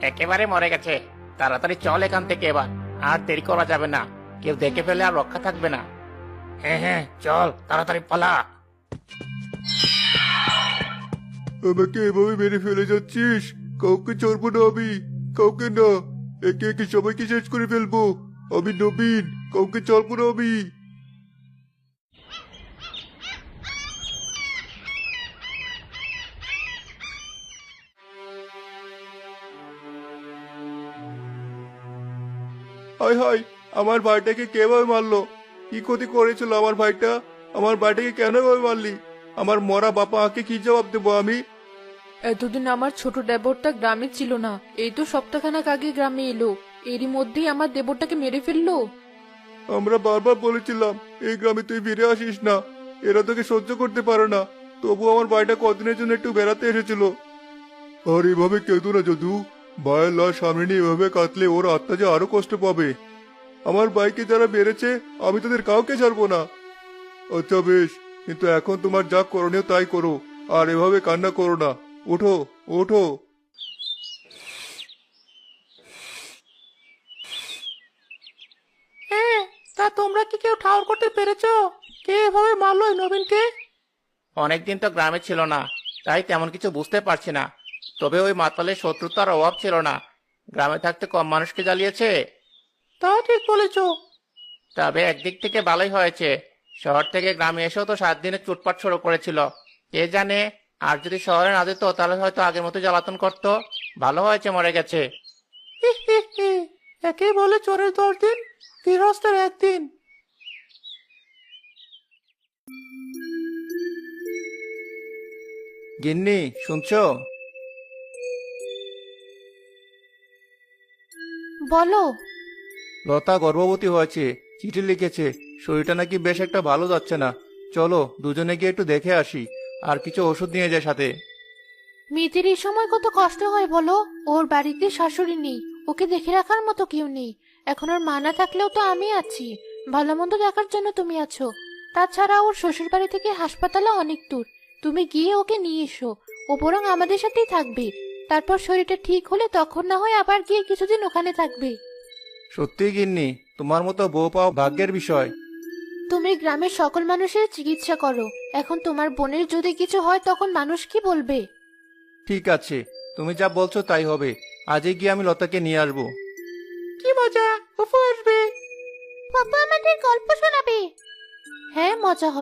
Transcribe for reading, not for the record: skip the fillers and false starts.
একেবারে মরে গেছে। তাড়াতাড়ি চল এখান থেকে এবার। আর দেরি করা যাবে না, কেউ দেখে ফেলে আর রক্ষা থাকবে না। হ্যাঁ হ্যাঁ, চল তাড়াতাড়ি পালা। আমাকে এভাবে মেরে ফেলে যাচ্ছিস? কাউকে ছাড়বো না আমি, কাউকে না। একে একে সবাইকে শেষ করে ফেলবো। আমি নবীন, কাউকে ছাড়বো না আমি। হায় হায়, আমার ভাইটাকে কেভাবে মারলো? কি ক্ষতি করেছিল আমার ভাইটা? আমার ভাইটাকে কেন এভাবে মারলি? আমার মরা বাবাকে কি জবাব দেবো আমি? এতদিন আমার ছোট দেবরটা গ্রামে ছিল না, এই তো সপ্তাহখানেক আগে গ্রামে এলো। এরই মধ্যেই আমার দেবরটাকে মেরে ফেললো। আমরা বারবার বলেছিলাম এই গ্রামে তুই ফিরে আসিস না, এরা তোকে সহ্য করতে পারে না। তবু আমার ভাইটা কদিনের জন্য একটু বেড়াতে এসেছিল। আর এভাবে কেঁদো না যদু। ভাইয়ের লাশ সামনে নিয়ে এভাবে কাঁদলে ওর আত্মা যে আরো কষ্ট পাবে। আমার ভাইকে যারা মেরেছে আমি তাদের কাউকে ছাড়বো না। আচ্ছা বেশ, কিন্তু এখন তোমার যা করণীয় তাই করো। আর এভাবে কান্না করো না। ওঠো, ওঠো। হ্যাঁ, তা তোমরা কি কেউ ঠাউর করতে পেরেছো কে এভাবে মারলো এই নবীনকে? অনেকদিন তো গ্রামে ছিল না, তাই তেমন কিছু বুঝতে পারছি না। তবে ওই মাতালের শত্রুতার অভাব ছিল না। গ্রামে থাকতে কম মানুষকে জ্বালিয়েছে। তা ঠিক বলেছো। তবে একদিক থেকে ভালোই হয়েছে। শহর থেকে গ্রামে এসেও তো 7 দিনে চুটপাট শুরু করেছিল। কে জানে, আর যদি শহরে না যেত তাহলে হয়তো আগের মতো জ্বালাতন করতো। ভালো হয়েছে মরে গেছে। একে বলে চোরের 10 দিন, গৃহস্থের 1 দিন। গিন্নি, শুনছো? বলো। লতা গর্ভবতী হয়েছে, চিঠি লিখেছে। শরীরটা নাকি বেশ একটা ভালো যাচ্ছে না। চলো দুজনে গিয়ে একটু দেখে আসি। আর কিছু ওষুধ নিয়ে যায় সাথে। মেয়েদের এই সময় কত কষ্ট হয় বলো। ওর বাড়িতে শাশুড়ি নেই, ওকে দেখে রাখার মতো কেউ নেই। এখন ওর মা না থাকলেও তো আমি আছি, ভালো মন্দ দেখার জন্য তুমি আছো। তাছাড়া ওর শ্বশুর বাড়ি থেকে হাসপাতালে অনেক দূর। তুমি গিয়ে ওকে নিয়ে এসো, ও বরং আমাদের সাথেই থাকবে। তারপর শরীরটা ঠিক হলে তখন না হয় আবার গিয়ে কিছুদিন ওখানে থাকবে। সত্যি গিন্নি, তোমার মতো বউ পাওয়া ভাগ্যের বিষয়। তুমি গ্রামের সকল মানুষের চিকিৎসা করো। এখন তোমার বোনের যদি কিছু হয় তখন মানুষ কি বলবে? ঠিক আছে, তুমি যা বলছো তাই হবে। আজই গিয়ে আমি লতাকে নিয়ে আসবো। কি মজা, ফুফু আসবে। পাপা আমাদের গল্প শোনাবে। হ্যাঁ, মজা হবে।